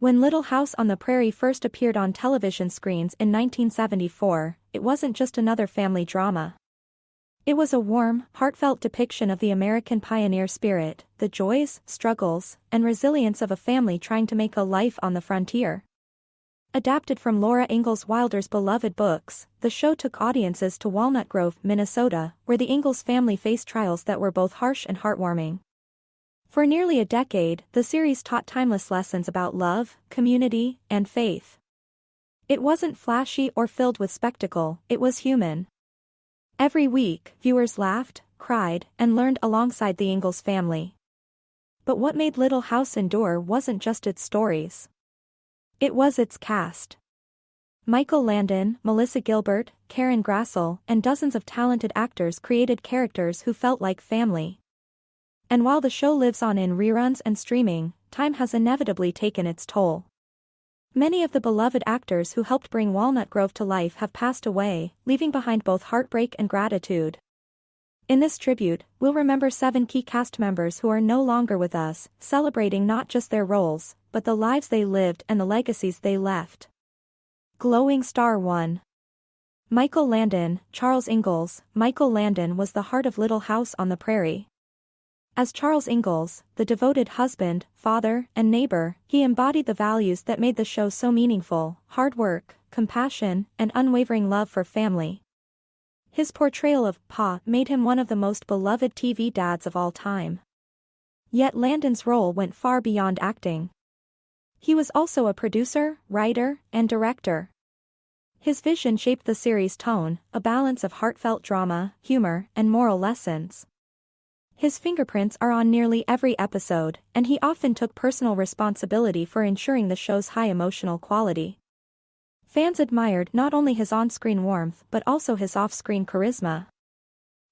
When Little House on the Prairie first appeared on television screens in 1974, it wasn't just another family drama. It was a warm, heartfelt depiction of the American pioneer spirit, the joys, struggles, and resilience of a family trying to make a life on the frontier. Adapted from Laura Ingalls Wilder's beloved books, the show took audiences to Walnut Grove, Minnesota, where the Ingalls family faced trials that were both harsh and heartwarming. For nearly a decade, the series taught timeless lessons about love, community, and faith. It wasn't flashy or filled with spectacle, it was human. Every week, viewers laughed, cried, and learned alongside the Ingalls family. But what made Little House endure wasn't just its stories. It was its cast. Michael Landon, Melissa Gilbert, Karen Grassel, and dozens of talented actors created characters who felt like family. And while the show lives on in reruns and streaming, time has inevitably taken its toll. Many of the beloved actors who helped bring Walnut Grove to life have passed away, leaving behind both heartbreak and gratitude. In this tribute, we'll remember 7 key cast members who are no longer with us, celebrating not just their roles, but the lives they lived and the legacies they left. Glowing Star 1. Michael Landon, Charles Ingalls. Michael Landon was the heart of Little House on the Prairie. As Charles Ingalls, the devoted husband, father, and neighbor, he embodied the values that made the show so meaningful: hard work, compassion, and unwavering love for family. His portrayal of Pa made him one of the most beloved TV dads of all time. Yet Landon's role went far beyond acting. He was also a producer, writer, and director. His vision shaped the series' tone, a balance of heartfelt drama, humor, and moral lessons. His fingerprints are on nearly every episode, and he often took personal responsibility for ensuring the show's high emotional quality. Fans admired not only his on-screen warmth but also his off-screen charisma.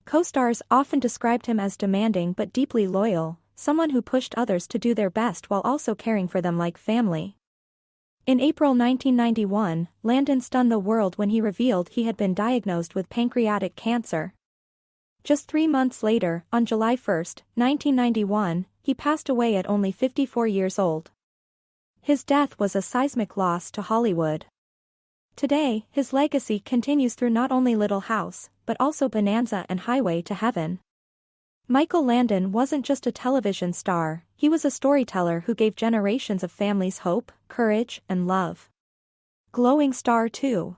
Co-stars often described him as demanding but deeply loyal, someone who pushed others to do their best while also caring for them like family. In April 1991, Landon stunned the world when he revealed he had been diagnosed with pancreatic cancer. Just 3 months later, on July 1, 1991, he passed away at only 54 years old. His death was a seismic loss to Hollywood. Today, his legacy continues through not only Little House, but also Bonanza and Highway to Heaven. Michael Landon wasn't just a television star, he was a storyteller who gave generations of families hope, courage, and love. Glowing Star 2.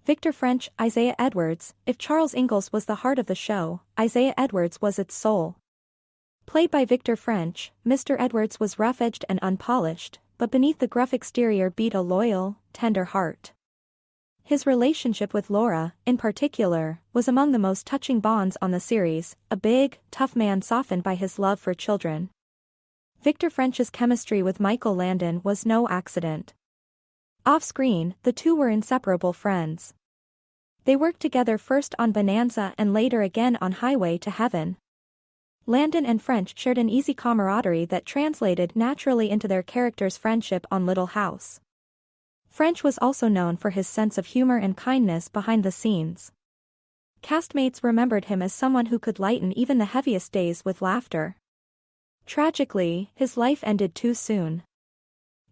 Victor French, Isaiah Edwards. If Charles Ingalls was the heart of the show, Isaiah Edwards was its soul. Played by Victor French, Mr. Edwards was rough-edged and unpolished, but beneath the gruff exterior beat a loyal, tender heart. His relationship with Laura, in particular, was among the most touching bonds on the series, a big, tough man softened by his love for children. Victor French's chemistry with Michael Landon was no accident. Off-screen, the two were inseparable friends. They worked together first on Bonanza and later again on Highway to Heaven. Landon and French shared an easy camaraderie that translated naturally into their characters' friendship on Little House. French was also known for his sense of humor and kindness behind the scenes. Castmates remembered him as someone who could lighten even the heaviest days with laughter. Tragically, his life ended too soon.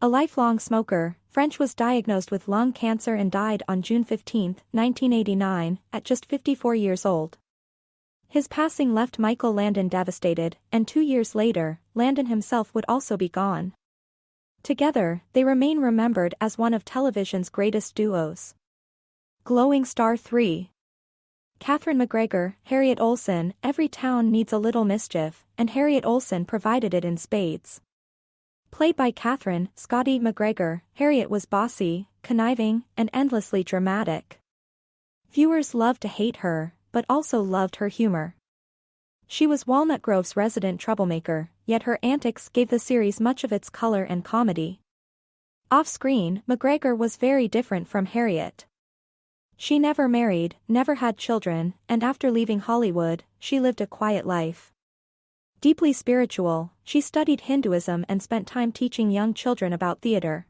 A lifelong smoker, French was diagnosed with lung cancer and died on June 15, 1989, at just 54 years old. His passing left Michael Landon devastated, and 2 years later, Landon himself would also be gone. Together, they remain remembered as one of television's greatest duos. Glowing Star 3. Katherine McGregor, Harriet Olsen. Every town needs a little mischief, and Harriet Olsen provided it in spades. Played by Katherine, Scotty McGregor, Harriet was bossy, conniving, and endlessly dramatic. Viewers loved to hate her, but also loved her humor. She was Walnut Grove's resident troublemaker, yet her antics gave the series much of its color and comedy. Off-screen, McGregor was very different from Harriet. She never married, never had children, and after leaving Hollywood, she lived a quiet life. Deeply spiritual, she studied Hinduism and spent time teaching young children about theater.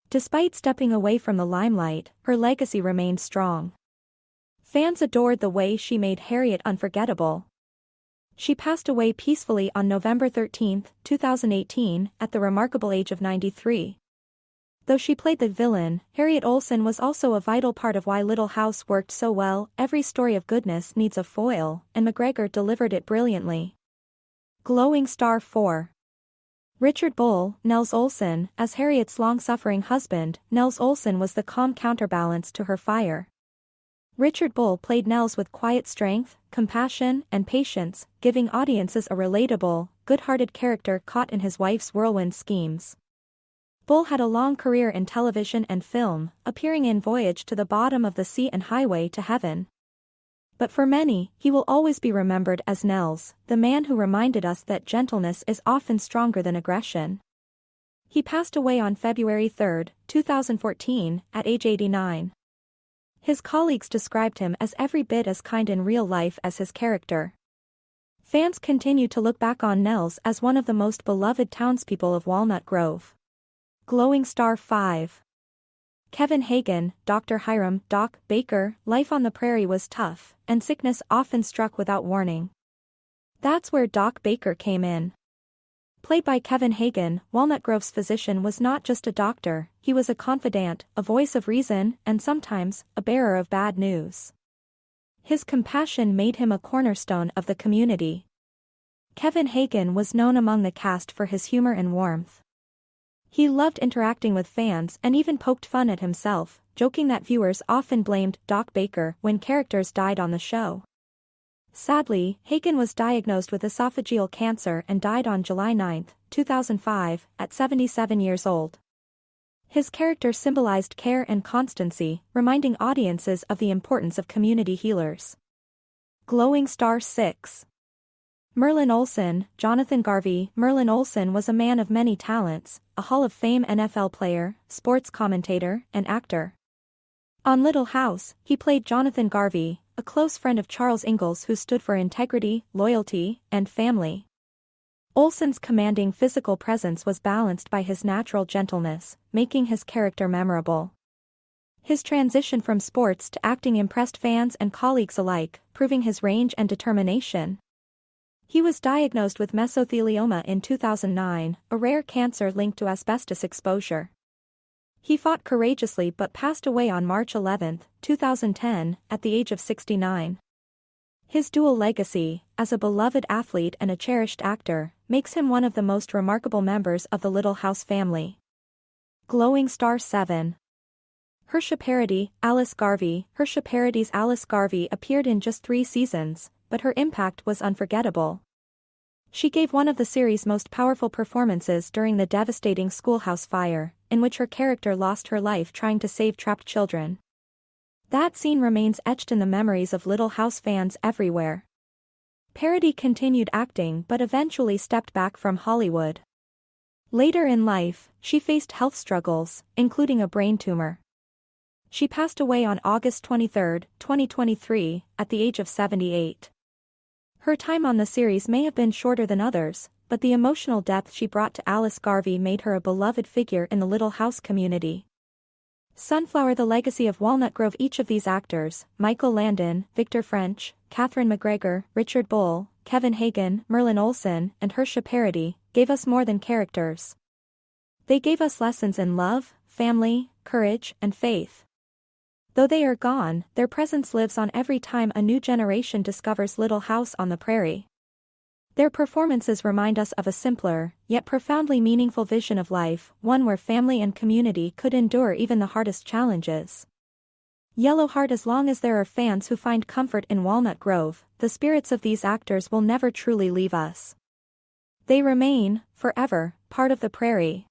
Despite stepping away from the limelight, her legacy remained strong. Fans adored the way she made Harriet unforgettable. She passed away peacefully on November 13, 2018, at the remarkable age of 93. Though she played the villain, Harriet Olsen was also a vital part of why Little House worked so well. Every story of goodness needs a foil, and McGregor delivered it brilliantly. Glowing star 4. Richard Bull, Nels Olsen. As Harriet's long-suffering husband, Nels Olsen was the calm counterbalance to her fire. Richard Bull played Nels with quiet strength, compassion, and patience, giving audiences a relatable, good-hearted character caught in his wife's whirlwind schemes. Bull had a long career in television and film, appearing in Voyage to the Bottom of the Sea and Highway to Heaven. But for many, he will always be remembered as Nels, the man who reminded us that gentleness is often stronger than aggression. He passed away on February 3, 2014, at age 89. His colleagues described him as every bit as kind in real life as his character. Fans continue to look back on Nels as one of the most beloved townspeople of Walnut Grove. Glowing star 5. Kevin Hagen, Dr. Hiram Doc Baker. Life on the prairie was tough, and sickness often struck without warning. That's where Doc Baker came in. Played by Kevin Hagen, Walnut Grove's physician was not just a doctor, he was a confidant, a voice of reason, and sometimes, a bearer of bad news. His compassion made him a cornerstone of the community. Kevin Hagen was known among the cast for his humor and warmth. He loved interacting with fans and even poked fun at himself, joking that viewers often blamed Doc Baker when characters died on the show. Sadly, Hagen was diagnosed with esophageal cancer and died on July 9, 2005, at 77 years old. His character symbolized care and constancy, reminding audiences of the importance of community healers. Glowing star 6. Merlin Olsen, Jonathan Garvey. Merlin Olsen was a man of many talents, a Hall of Fame NFL player, sports commentator, and actor. On Little House, he played Jonathan Garvey, a close friend of Charles Ingalls who stood for integrity, loyalty, and family. Olsen's commanding physical presence was balanced by his natural gentleness, making his character memorable. His transition from sports to acting impressed fans and colleagues alike, proving his range and determination. He was diagnosed with mesothelioma in 2009, a rare cancer linked to asbestos exposure. He fought courageously but passed away on March 11, 2010, at the age of 69. His dual legacy, as a beloved athlete and a cherished actor, makes him one of the most remarkable members of the Little House family. Glowing star 7. Hersha Parody, Alice Garvey. Hersha Parody's Alice Garvey appeared in just 3 seasons, but her impact was unforgettable. She gave one of the series' most powerful performances during the devastating schoolhouse fire, in which her character lost her life trying to save trapped children. That scene remains etched in the memories of Little House fans everywhere. Parody continued acting but eventually stepped back from Hollywood. Later in life, she faced health struggles, including a brain tumor. She passed away on August 23, 2023, at the age of 78. Her time on the series may have been shorter than others, but the emotional depth she brought to Alice Garvey made her a beloved figure in the Little House community. Sunflower. The legacy of Walnut Grove. Each of these actors, Michael Landon, Victor French, Katherine McGregor, Richard Bull, Kevin Hagen, Merlin Olsen, and Hersha Parody, gave us more than characters. They gave us lessons in love, family, courage, and faith. Though they are gone, their presence lives on every time a new generation discovers Little House on the Prairie. Their performances remind us of a simpler, yet profoundly meaningful vision of life, one where family and community could endure even the hardest challenges. Yellow Heart. As long as there are fans who find comfort in Walnut Grove, the spirits of these actors will never truly leave us. They remain, forever, part of the Prairie.